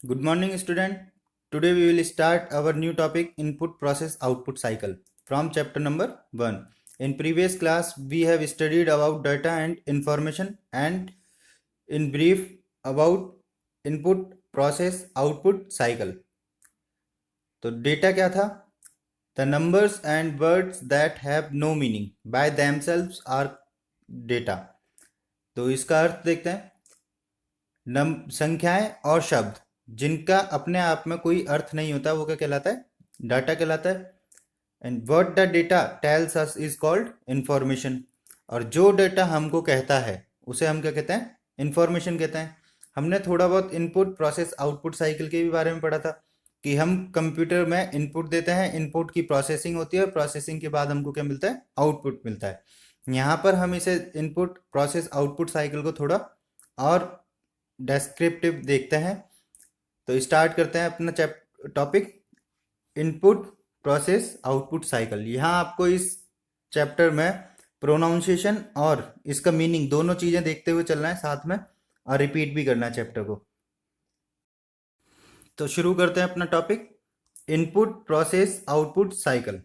Good morning, student. Today we will start our new topic input process output cycle from chapter number 1. In previous class we have studied about data and information and in brief about input process output cycle. तो data क्या था? The numbers and words that have no meaning by themselves are data. तो इसका अर्थ देखते हैं. संख्याएं और शब्द जिनका अपने आप में कोई अर्थ नहीं होता वो क्या कहलाता है? डाटा कहलाता है. And what the data tells us is called information. और जो डेटा हमको कहता है उसे हम क्या कहते हैं? इंफॉर्मेशन कहते हैं. हमने थोड़ा बहुत इनपुट प्रोसेस आउटपुट साइकिल के भी बारे में पढ़ा था कि हम कंप्यूटर में इनपुट देते हैं, इनपुट की प्रोसेसिंग होती है और प्रोसेसिंग के बाद हमको क्या मिलता है? आउटपुट मिलता है. यहाँ पर हम इसे इनपुट प्रोसेस आउटपुट साइकिल को थोड़ा और डेस्क्रिप्टिव देखते हैं. तो स्टार्ट करते हैं अपना topic input process output cycle. यहाँ आपको इस चैप्टर में प्रोनाउंसिएशन और इसका मीनिंग दोनों चीज़ें देखते हुए चलना है साथ में और रिपीट भी करना है चैप्टर को. तो शुरू करते हैं अपना topic input process output cycle.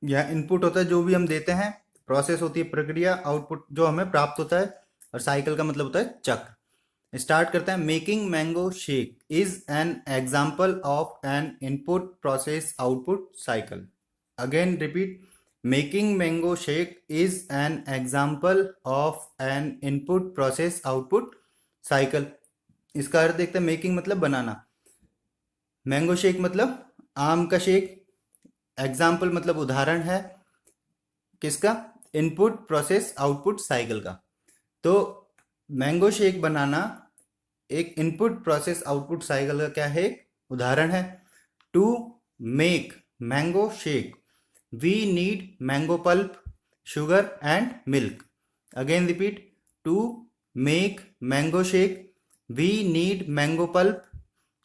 यह इनपुट होता है जो भी हम देते हैं, प्रोसेस होती है प्रक्रिया, आउटपुट जो हमें प्राप्त होता है और साइकिल का मतलब होता है चक्र. स्टार्ट करते हैं. Making mango shake is an example of N input process output cycle. Again repeat. Making mango shake is an example of N input process output cycle. इसका अर्थ देखते हैं. मेकिंग मतलब बनाना, मैंगो शेक मतलब आम का शेक, एग्जाम्पल मतलब उदाहरण है किसका? इनपुट प्रोसेस आउटपुट साइकिल का. तो मैंगो शेक बनाना एक इनपुट प्रोसेस आउटपुट साइकिल का क्या है? एक उदाहरण है. To make mango shake we need mango pulp, sugar and milk. Again repeat. To make mango shake we need mango pulp,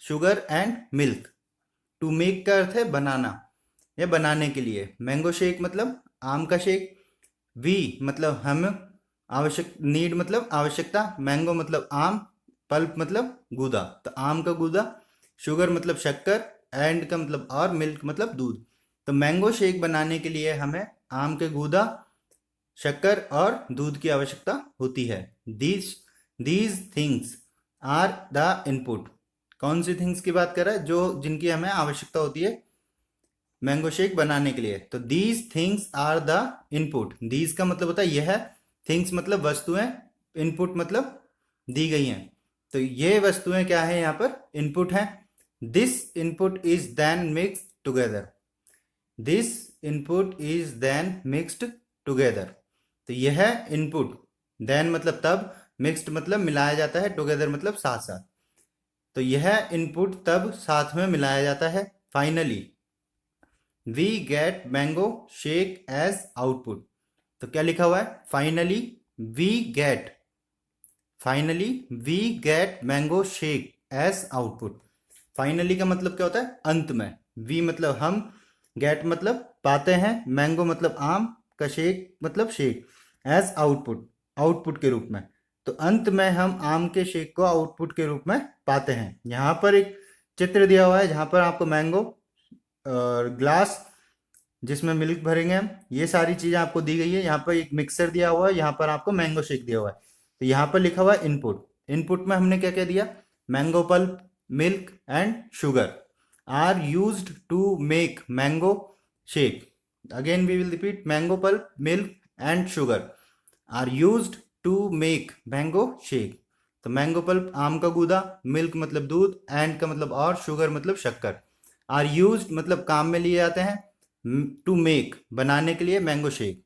sugar and milk. To make का अर्थ है बनाना या बनाने के लिए. मैंगो शेक मतलब आम का शेक, वी मतलब हम, आवश्यक, नीड मतलब आवश्यकता, मैंगो मतलब आम, पल्प मतलब गूदा, तो आम का गूदा, शुगर मतलब शक्कर, एंड का मतलब और, मिल्क मतलब दूध. तो मैंगो शेक बनाने के लिए हमें आम के गूदा, शक्कर और दूध की आवश्यकता होती है. These things are the input. कौन सी थिंग्स की बात कर रहा है? जो जिनकी हमें आवश्यकता होती है मैंगो शेक बनाने के लिए. तो these things are the input. These का मतलब होता है यह, थिंग्स मतलब वस्तुएं, इनपुट मतलब दी गई हैं. तो ये वस्तुएं क्या है? यहाँ पर इनपुट है. This input is then mixed together. This input is then mixed together. तो यह इनपुट, देन मतलब तब, मिक्स्ड मतलब मिलाया जाता है, टुगेदर मतलब साथ साथ. तो यह इनपुट तब साथ में मिलाया जाता है. Finally we get mango shake as output. तो क्या लिखा हुआ है? Finally we get, finally we get mango shake as output. Finally का मतलब क्या होता है? अंत में. वी मतलब हम, गेट मतलब पाते हैं, मैंगो मतलब आम का, शेक मतलब शेक, एज आउटपुट आउटपुट के रूप में. तो अंत में हम आम के शेक को आउटपुट के रूप में पाते हैं. यहाँ पर एक चित्र दिया हुआ है जहाँ पर आपको मैंगो और ग्लास जिसमें मिल्क भरेंगे हम, ये सारी चीज़ें आपको दी गई है. यहाँ पर एक मिक्सर दिया हुआ है, यहाँ पर आपको मैंगो शेक दिया हुआ है. तो यहाँ पर लिखा हुआ है इनपुट. इनपुट में हमने क्या क्या दिया? Mango pulp, milk and sugar are used to make mango shake. Again we will repeat. Mango pulp, milk and sugar are used to make mango shake. तो मैंगो पल्प आम का गूदा, मिल्क मतलब दूध, एंड का मतलब और, शुगर मतलब शक्कर. आर यूज्ड मतलब काम में लिए जाते हैं, टू मेक बनाने के लिए मैंगो शेक.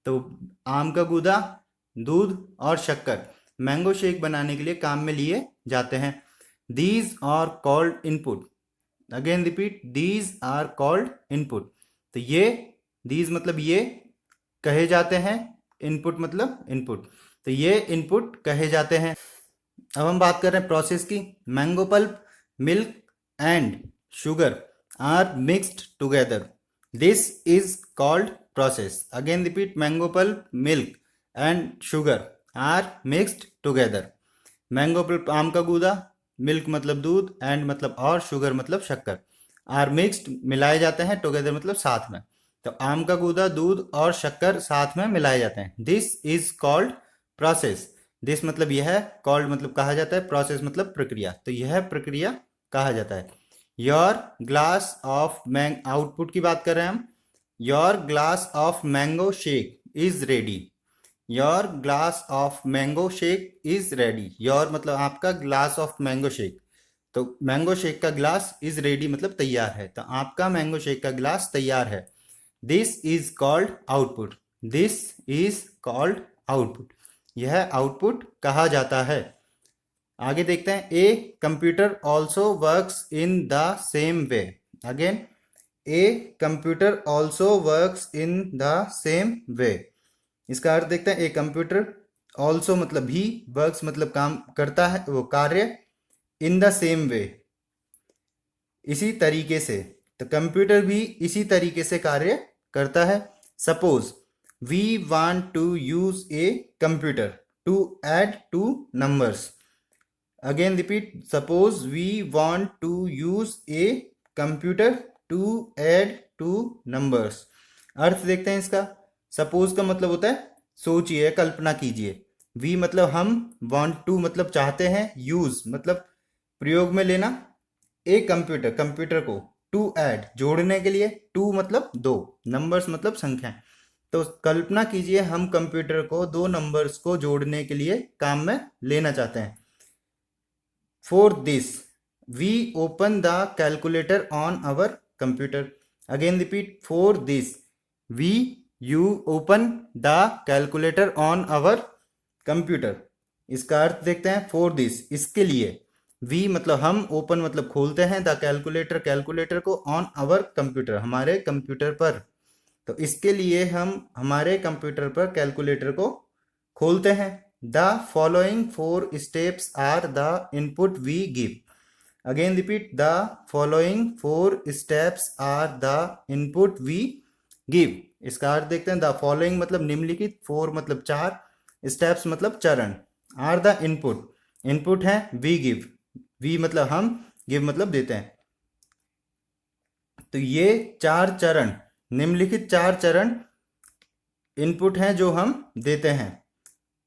तो आम का गूदा, दूध और शक्कर मैंगो शेक बनाने के लिए काम में लिए जाते हैं. These are called input. Again repeat. These are called input. तो ये, दीज मतलब ये कहे जाते हैं, इनपुट मतलब इनपुट. तो ये इनपुट कहे जाते हैं. अब हम बात कर रहे हैं प्रोसेस की. Mango pulp, milk and sugar are mixed together. This is called process. Again repeat. Mango pulp, milk and sugar are mixed together. Mango pulp आम का गूदा, मिल्क मतलब दूध, एंड मतलब और, शुगर मतलब शक्कर, आर मिक्स्ड मिलाए जाते हैं, टुगेदर मतलब साथ में। तो आम का गूदा, दूध और शक्कर साथ में मिलाए जाते हैं। This is called process. This मतलब यह है, कॉल्ड मतलब कहा जाता है, प्रोसेस मतलब प्रक्रिया। तो यह प्रक्रिया कहा जाता है। योर ग्लास ऑफ आउटपुट की बात कर रहे हैं हम। Your glass of mango shake is ready. Your glass of mango shake is ready. Your मतलब आपका, ग्लास ऑफ मैंगो शेक, तो मैंगो शेक का ग्लास इज रेडी मतलब तैयार है, तो आपका मैंगो शेक का ग्लास तैयार है। This is called output. This is called output. यह आउटपुट कहा जाता है। आगे देखते हैं, a computer also works in the same way. Again, a computer also works in the same way. इसका अर्थ देखते हैं, ए कंप्यूटर ऑल्सो मतलब भी, वर्क्स मतलब काम करता है, वो कार्य, इन द सेम वे इसी तरीके से, तो कंप्यूटर भी इसी तरीके से कार्य करता है। Suppose we want to use a computer to add two numbers. Again repeat, suppose we want to use a computer to add two numbers. अर्थ देखते हैं इसका। सपोज का मतलब होता है सोचिए, कल्पना कीजिए। वी मतलब हम, वांट टू मतलब चाहते हैं, यूज मतलब प्रयोग में लेना, ए कंप्यूटर कंप्यूटर को, टू ऐड जोड़ने के लिए, टू मतलब दो, नंबर्स मतलब संख्या। तो कल्पना कीजिए हम कंप्यूटर को दो नंबर्स को जोड़ने के लिए काम में लेना चाहते हैं। For this we open the calculator on our computer. Again repeat, for this we you open the calculator on our computer. इसका अर्थ देखते हैं, फॉर दिस इसके लिए, वी मतलब हम, ओपन मतलब खोलते हैं, द कैलकुलेटर कैलकुलेटर को, ऑन आवर कंप्यूटर हमारे कंप्यूटर पर। तो इसके लिए हम हमारे कंप्यूटर पर कैलकुलेटर को खोलते हैं। The following 4 steps are the input we give. Again repeat, the following 4 steps are the input we give. इसका अर्थ देखते हैं, द फॉलोइंग मतलब निम्नलिखित, 4 मतलब 4, स्टेप्स मतलब चरण, आर द इनपुट इनपुट है, वी गिव वी मतलब हम, गिव मतलब देते हैं। तो ये 4 चरण, निम्नलिखित 4 चरण इनपुट हैं जो हम देते हैं।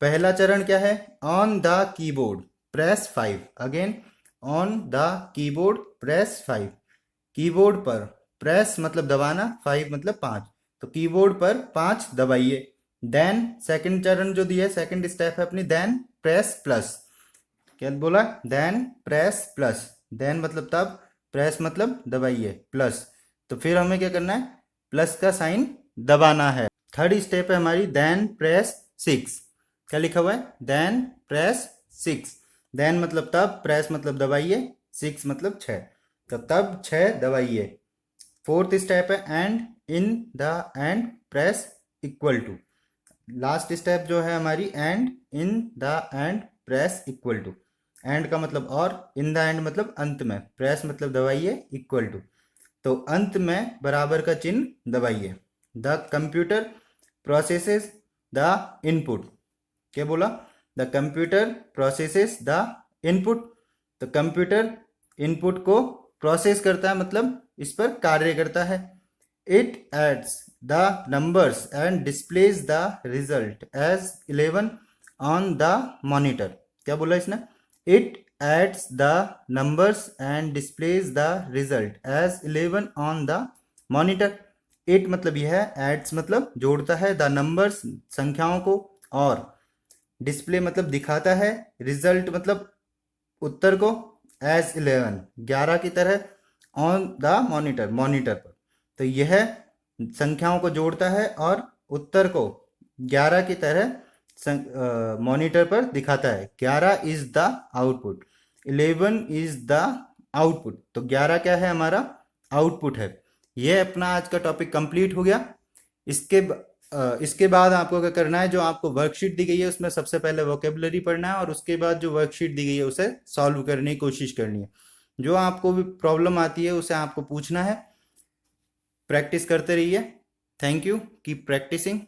पहला चरण क्या है? On the keyboard press 5। Again, on the keyboard press 5। Keyboard पर, प्रेस मतलब दबाना, 5 मतलब 5, तो कीबोर्ड पर 5 दबाइए। देन सेकंड चरण जो दिया है, सेकंड स्टेप है अपनी, देन प्रेस प्लस। क्या बोला? Then press plus. देन मतलब तब, प्रेस मतलब दबाइए, प्लस। तो फिर हमें क्या करना है? प्लस का साइन दबाना है। थर्ड स्टेप है हमारी, देन प्रेस 6। क्या लिखा हुआ है? Then press 6। देन मतलब तब, प्रेस मतलब दबाइए, 6 मतलब 6, तो तब 6 दबाइए। फोर्थ स्टेप है and, in the end press equal to. Last step जो है हमारी, and in the end press equal to. And का मतलब और, इन द एंड मतलब अंत में, प्रेस मतलब दबाइए, इक्वल टू तो अंत में बराबर का चिन्ह दबाइए। The computer processes the input. क्या बोला? The computer processes the input. तो कंप्यूटर इनपुट को प्रोसेस करता है, मतलब इस पर कार्य करता है। It adds the numbers and displays the result as 11 on the monitor. क्या बोला इसने? It adds the numbers and displays the result as 11 on the monitor. It मतलब यह है, एड्स मतलब जोड़ता है, द नंबर्स संख्याओं को, और डिस्प्ले मतलब दिखाता है, रिजल्ट मतलब उत्तर को, एज 11 की तरह, ऑन द मॉनिटर मॉनिटर पर। तो यह संख्याओं को जोड़ता है और उत्तर को 11 की तरह मॉनिटर पर दिखाता है। 11 is the output, 11 is the output. तो 11 क्या है? हमारा आउटपुट है। यह अपना आज का टॉपिक कंप्लीट हो गया। इसके बाद आपको क्या करना है, जो आपको वर्कशीट दी गई है उसमें सबसे पहले वोकेबलरी पढ़ना है, और उसके बाद जो वर्कशीट दी गई है उसे सॉल्व करने की कोशिश करनी है। जो आपको भी प्रॉब्लम आती है उसे आपको पूछना है। प्रैक्टिस करते रहिए। Thank you, keep practising.